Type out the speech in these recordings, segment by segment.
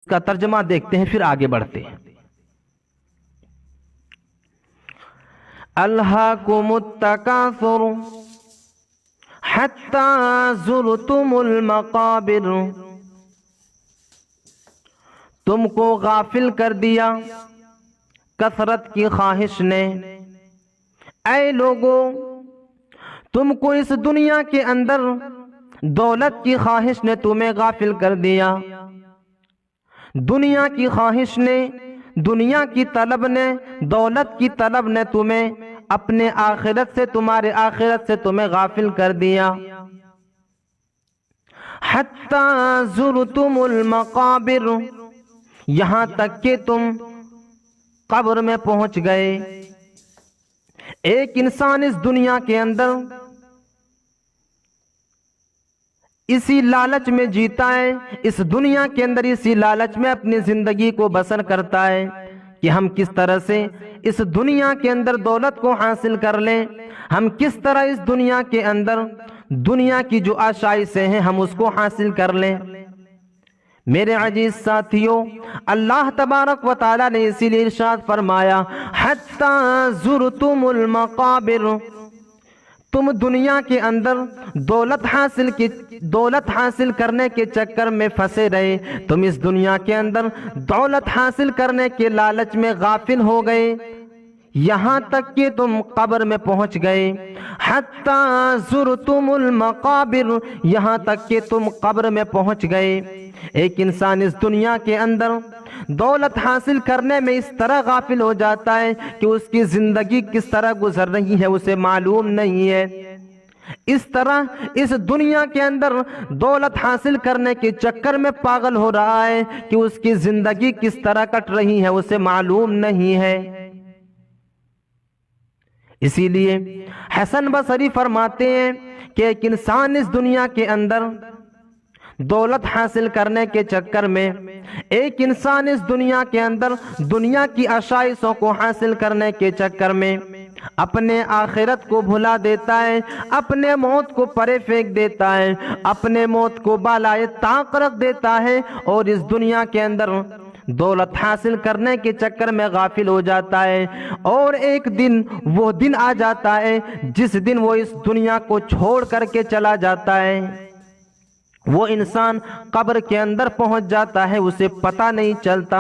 کا ترجمہ دیکھتے ہیں پھر آگے بڑھتے ہیں۔ الہاکم التکاثر حتی زرتم المقابر، تم کو غافل کر دیا کثرت کی خواہش نے۔ اے لوگو، تم کو اس دنیا کے اندر دولت کی خواہش نے تمہیں غافل کر دیا، دنیا کی خواہش نے، دنیا کی طلب نے، دولت کی طلب نے تمہیں اپنے آخرت سے، تمہارے آخرت سے تمہیں غافل کر دیا۔ حتی زرتم المقابر، یہاں تک کہ تم قبر میں پہنچ گئے۔ ایک انسان اس دنیا کے اندر اسی لالچ میں جیتا ہے، اس دنیا کے اندر اسی لالچ میں اپنی زندگی کو بسر کرتا ہے کہ ہم کس طرح سے اس دنیا کے اندر دولت کو حاصل کر لیں، ہم کس طرح اس دنیا کے اندر دنیا کی جو آشائشیں ہیں ہم اس کو حاصل کر لیں۔ میرے عزیز ساتھیوں، اللہ تبارک و تعالی نے اسی لیے ارشاد فرمایا حتی زرتم المقابر، تم دنیا کے اندر دولت حاصل کرنے کے چکر میں پھنسے رہے، تم اس دنیا کے اندر دولت حاصل کرنے کے لالچ میں غافل ہو گئے، یہاں تک کہ تم قبر میں پہنچ گئے۔ حتی زرتم المقابر، یہاں تک کہ تم قبر میں پہنچ گئے۔ ایک انسان اس دنیا کے اندر دولت حاصل کرنے میں اس طرح غافل ہو جاتا ہے کہ اس کی زندگی کس طرح گزر رہی ہے اسے معلوم نہیں ہے۔ اس طرح اس دنیا کے اندر دولت حاصل کرنے کے چکر میں پاگل ہو رہا ہے کہ اس کی زندگی کس طرح کٹ رہی ہے اسے معلوم نہیں ہے۔ اسی لیے حسن بصری فرماتے ہیں کہ ایک انسان اس دنیا کے اندر دولت حاصل کرنے کے چکر میں، ایک انسان اس دنیا کے اندر دنیا کی آشائشوں کو حاصل کرنے کے چکر میں اپنے آخرت کو بھلا دیتا ہے، اپنے موت کو پرے پھینک دیتا ہے، اپنے موت کو بالائے طاق رکھ دیتا ہے اور اس دنیا کے اندر دولت حاصل کرنے کے چکر میں غافل ہو جاتا ہے۔ اور ایک دن وہ دن آ جاتا ہے جس دن وہ اس دنیا کو چھوڑ کر کے چلا جاتا ہے، وہ انسان قبر کے اندر پہنچ جاتا ہے، اسے پتہ نہیں چلتا۔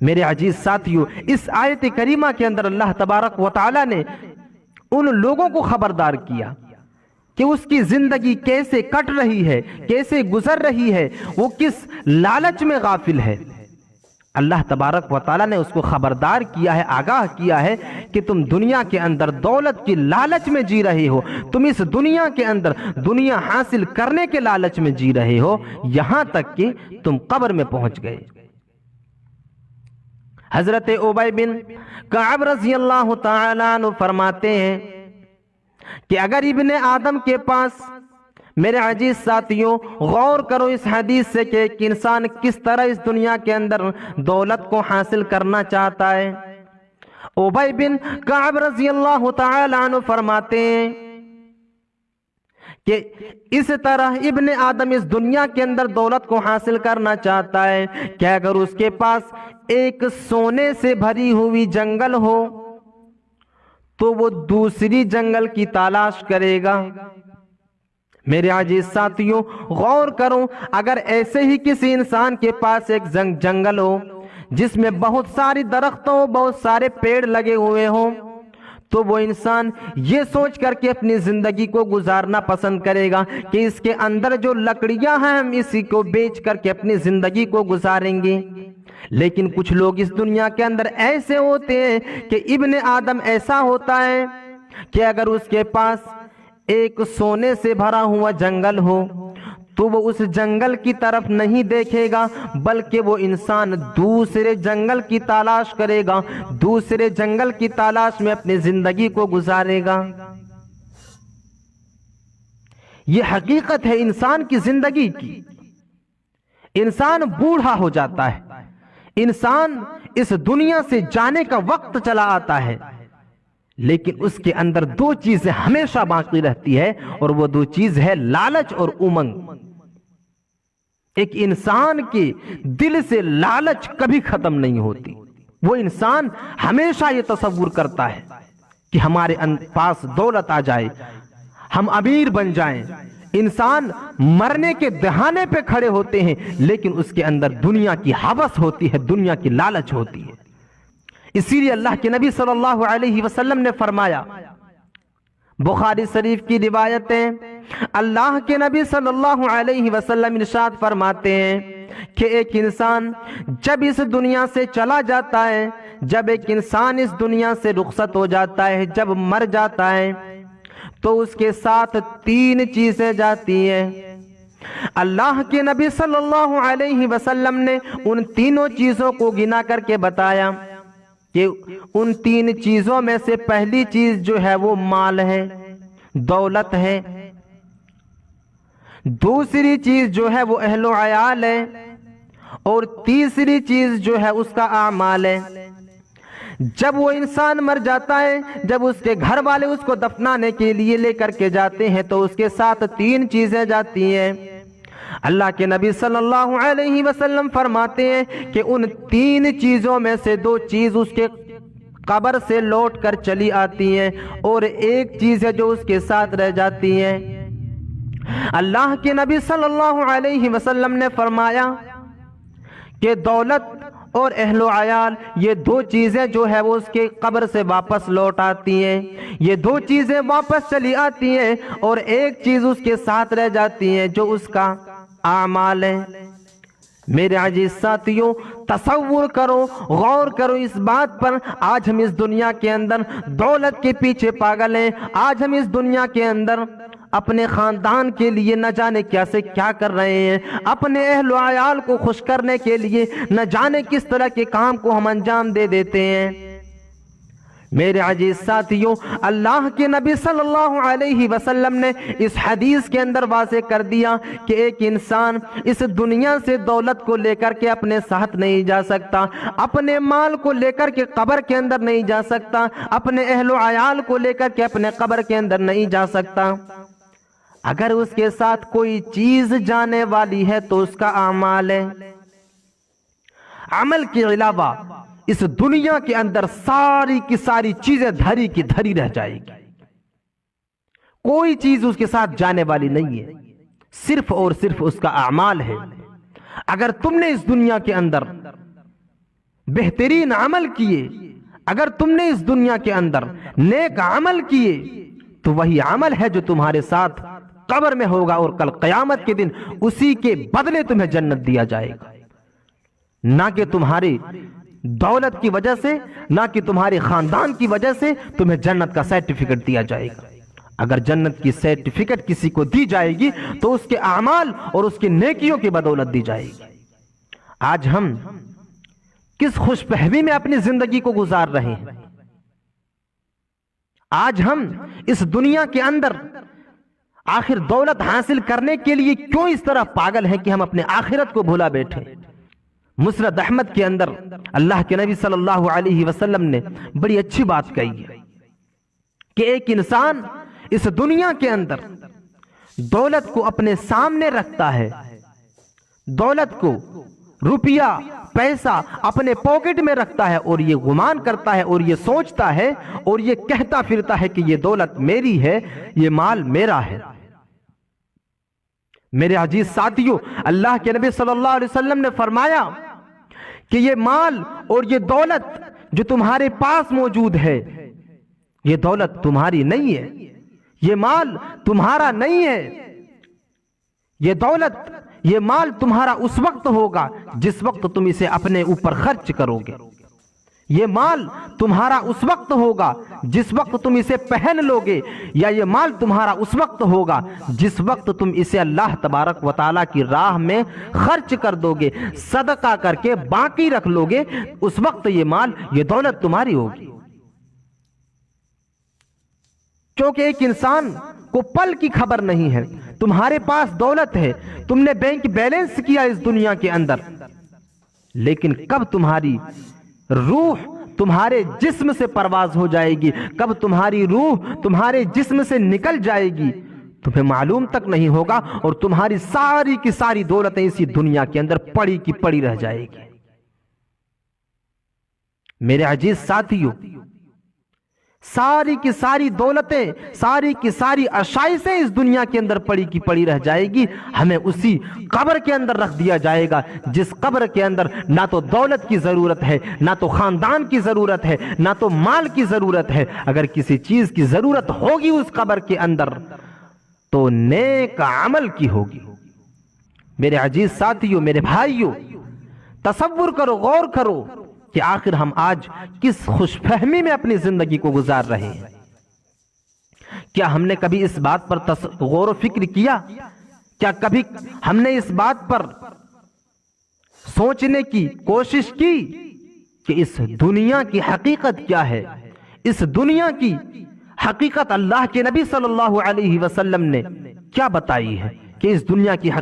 میرے عزیز ساتھیوں، اس آیت کریمہ کے اندر اللہ تبارک و تعالی نے ان لوگوں کو خبردار کیا کہ اس کی زندگی کیسے کٹ رہی ہے، کیسے گزر رہی ہے، وہ کس لالچ میں غافل ہے۔ اللہ تبارک و تعالی نے اس کو خبردار کیا ہے، آگاہ کیا ہے کہ تم دنیا کے اندر دولت کی لالچ میں جی رہے ہو، تم اس دنیا کے اندر دنیا حاصل کرنے کے لالچ میں جی رہے ہو، یہاں تک کہ تم قبر میں پہنچ گئے۔ حضرت ابی بن کعب رضی اللہ تعالیٰ عنہ فرماتے ہیں کہ اگر ابن آدم کے پاس، میرے عزیز ساتھیوں غور کرو اس حدیث سے کہ ایک انسان کس طرح اس دنیا کے اندر دولت کو حاصل کرنا چاہتا ہے۔ ابی بن کعب رضی اللہ تعالی عنہ فرماتے ہیں کہ اس طرح ابن آدم اس دنیا کے اندر دولت کو حاصل کرنا چاہتا ہے کہ اگر اس کے پاس ایک سونے سے بھری ہوئی جنگل ہو تو وہ دوسری جنگل کی تلاش کرے گا۔ میرے عزیز ساتھیوں غور کرو، اگر ایسے ہی کسی انسان کے پاس ایک جنگل ہو جس میں بہت ساری درختوں، بہت سارے پیڑ لگے ہوئے ہوں، تو وہ انسان یہ سوچ کر کے اپنی زندگی کو گزارنا پسند کرے گا کہ اس کے اندر جو لکڑیاں ہیں ہم اسی کو بیچ کر کے اپنی زندگی کو گزاریں گے۔ لیکن کچھ لوگ اس دنیا کے اندر ایسے ہوتے ہیں کہ ابن آدم ایسا ہوتا ہے کہ اگر اس کے پاس ایک سونے سے بھرا ہوا جنگل ہو تو وہ اس جنگل کی طرف نہیں دیکھے گا، بلکہ وہ انسان دوسرے جنگل کی تلاش کرے گا، دوسرے جنگل کی تلاش میں اپنی زندگی کو گزارے گا۔ یہ حقیقت ہے انسان کی زندگی کی۔ انسان بوڑھا ہو جاتا ہے، انسان اس دنیا سے جانے کا وقت چلا آتا ہے، لیکن اس کے اندر دو چیزیں ہمیشہ باقی رہتی ہے، اور وہ دو چیز ہے لالچ اور امنگ۔ ایک انسان کے دل سے لالچ کبھی ختم نہیں ہوتی. وہ انسان ہمیشہ یہ تصور کرتا ہے کہ ہمارے پاس دولت آ جائے، ہم امیر بن جائیں. انسان مرنے کے دہانے پہ کھڑے ہوتے ہیں لیکن اس کے اندر دنیا کی ہوس ہوتی ہے، دنیا کی لالچ ہوتی ہے. اسی لیے اللہ کے نبی صلی اللہ علیہ وسلم نے فرمایا، بخاری شریف کی روایت ہے، اللہ کے نبی صلی اللہ علیہ وسلم ارشاد فرماتے ہیں کہ ایک انسان جب اس دنیا سے چلا جاتا ہے، جب ایک انسان اس دنیا سے رخصت ہو جاتا ہے، جب مر جاتا ہے تو اس کے ساتھ 3 چیزیں جاتی ہیں. اللہ کے نبی صلی اللہ علیہ وسلم نے ان تینوں چیزوں کو گنا کر کے بتایا کہ ان 3 چیزوں میں سے پہلی چیز جو ہے وہ مال ہے، دولت ہے. دوسری چیز جو ہے وہ اہل و عیال ہے، اور تیسری چیز جو ہے اس کا اعمال ہے. جب وہ انسان مر جاتا ہے، جب اس کے گھر والے اس کو دفنانے کے لیے لے کر کے جاتے ہیں تو اس کے ساتھ 3 چیزیں جاتی ہیں. اللہ کے نبی صلی اللہ علیہ وسلم فرماتے ہیں کہ ان 3 چیزوں میں سے 2 چیز اس کے قبر سے لوٹ کر چلی آتی ہیں اور ایک چیز ہے جو اس کے ساتھ رہ جاتی ہے. اللہ کے نبی صلی اللہ علیہ وسلم نے فرمایا کہ دولت اور اہل و عیال، یہ 2 چیزیں جو ہے وہ اس کے قبر سے واپس لوٹ آتی ہیں. یہ 2 چیزیں واپس چلی آتی ہیں اور ایک چیز اس کے ساتھ رہ جاتی ہے جو اس کا اعمال ہے. میرے عزیز ساتھیوں، تصور کرو، غور کرو اس بات پر. آج ہم اس دنیا کے اندر دولت کے پیچھے پاگل ہیں. آج ہم اس دنیا کے اندر اپنے خاندان کے لیے نہ جانے کیا کر رہے ہیں، اپنے اہل و عیال کو خوش کرنے کے لیے نہ جانے کس طرح کے کام کو ہم انجام دے دیتے ہیں. میرے عزیز ساتھیوں، اللہ کے نبی صلی اللہ علیہ وسلم نے اس حدیث کے اندر واضح کر دیا کہ ایک انسان اس دنیا سے دولت کو لے کر کے اپنے ساتھ نہیں جا سکتا، اپنے مال کو لے کر کے قبر کے اندر نہیں جا سکتا، اپنے اہل و عیال کو لے کر کے اپنے قبر کے اندر نہیں جا سکتا. اگر اس کے ساتھ کوئی چیز جانے والی ہے تو اس کا اعمال ہے. عمل کے علاوہ اس دنیا کے اندر ساری کی ساری چیزیں دھری کی دھری رہ جائے گی. کوئی چیز اس کے ساتھ جانے والی نہیں ہے، صرف اور صرف اس کا اعمال ہے. اگر تم نے اس دنیا کے اندر بہترین عمل کیے، اگر تم نے اس دنیا کے اندر نیک عمل کیے تو وہی عمل ہے جو تمہارے ساتھ قبر میں ہوگا اور کل قیامت کے دن اسی کے بدلے تمہیں جنت دیا جائے گا. نہ کہ تمہاری دولت کی وجہ سے، نہ کہ تمہارے خاندان کی وجہ سے تمہیں جنت کا سرٹیفکیٹ دیا جائے گا. اگر جنت کی سرٹیفکیٹ کسی کو دی جائے گی تو اس کے اعمال اور اس کی نیکیوں کی بدولت دی جائے گی. آج ہم کس خوش فہمی میں اپنی زندگی کو گزار رہے ہیں. آج ہم اس دنیا کے اندر آخر دولت حاصل کرنے کے لیے کیوں اس طرح پاگل ہیں کہ ہم اپنے آخرت کو بھولا بیٹھے. مسند احمد کے اندر اللہ کے نبی صلی اللہ علیہ وسلم نے بڑی اچھی بات کہی ہے کہ ایک انسان اس دنیا کے اندر دولت کو اپنے سامنے رکھتا ہے، دولت کو، روپیہ پیسہ اپنے پاکٹ میں رکھتا ہے اور یہ گمان کرتا ہے اور یہ سوچتا ہے اور یہ کہتا پھرتا ہے کہ یہ دولت میری ہے، یہ مال میرا ہے. میرے عزیز ساتھیوں، اللہ کے نبی صلی اللہ علیہ وسلم نے فرمایا کہ یہ مال اور یہ دولت جو تمہارے پاس موجود ہے، یہ دولت تمہاری نہیں ہے، یہ مال تمہارا نہیں ہے. یہ دولت، یہ مال تمہارا اس وقت ہوگا جس وقت تم اسے اپنے اوپر خرچ کرو گے. یہ مال تمہارا اس وقت ہوگا جس وقت تم اسے پہن لو گے، یا یہ مال تمہارا اس وقت ہوگا جس وقت تم اسے اللہ تبارک و تعالیٰ کی راہ میں خرچ کر دو گے، صدقہ کر کے باقی رکھ لو گے. اس وقت یہ مال، یہ دولت تمہاری ہوگی. کیونکہ ایک انسان کو پل کی خبر نہیں ہے. تمہارے پاس دولت ہے، تم نے بینک بیلنس کیا اس دنیا کے اندر، لیکن کب تمہاری روح تمہارے جسم سے پرواز ہو جائے گی، کب تمہاری روح تمہارے جسم سے نکل جائے گی، تمہیں معلوم تک نہیں ہوگا اور تمہاری ساری کی ساری دولتیں اسی دنیا کے اندر پڑی کی پڑی رہ جائے گی۔ میرے عزیز ساتھیو، ساری کی ساری دولتیں، ساری کی ساری عشائشیں اس دنیا کے اندر پڑی کی پڑی رہ جائے گی، ہمیں اسی قبر کے اندر رکھ دیا جائے گا جس قبر کے اندر نہ تو دولت کی ضرورت ہے، نہ تو خاندان کی ضرورت ہے، نہ تو مال کی ضرورت ہے۔ اگر کسی چیز کی ضرورت ہوگی اس قبر کے اندر تو نیک عمل کی ہوگی۔ میرے عزیز ساتھیو، میرے بھائیو، تصور کرو، غور کرو کہ آخر ہم آج کس خوش فہمی میں اپنی زندگی کو گزار رہے ہیں۔ کیا ہم نے کبھی اس بات پر غور و فکر کیا؟ کیا کبھی ہم نے اس بات پر سوچنے کی کوشش کی کہ اس دنیا کی حقیقت کیا ہے؟ اس دنیا کی حقیقت اللہ کے نبی صلی اللہ علیہ وسلم نے کیا بتائی ہے کہ اس دنیا کی حقیقت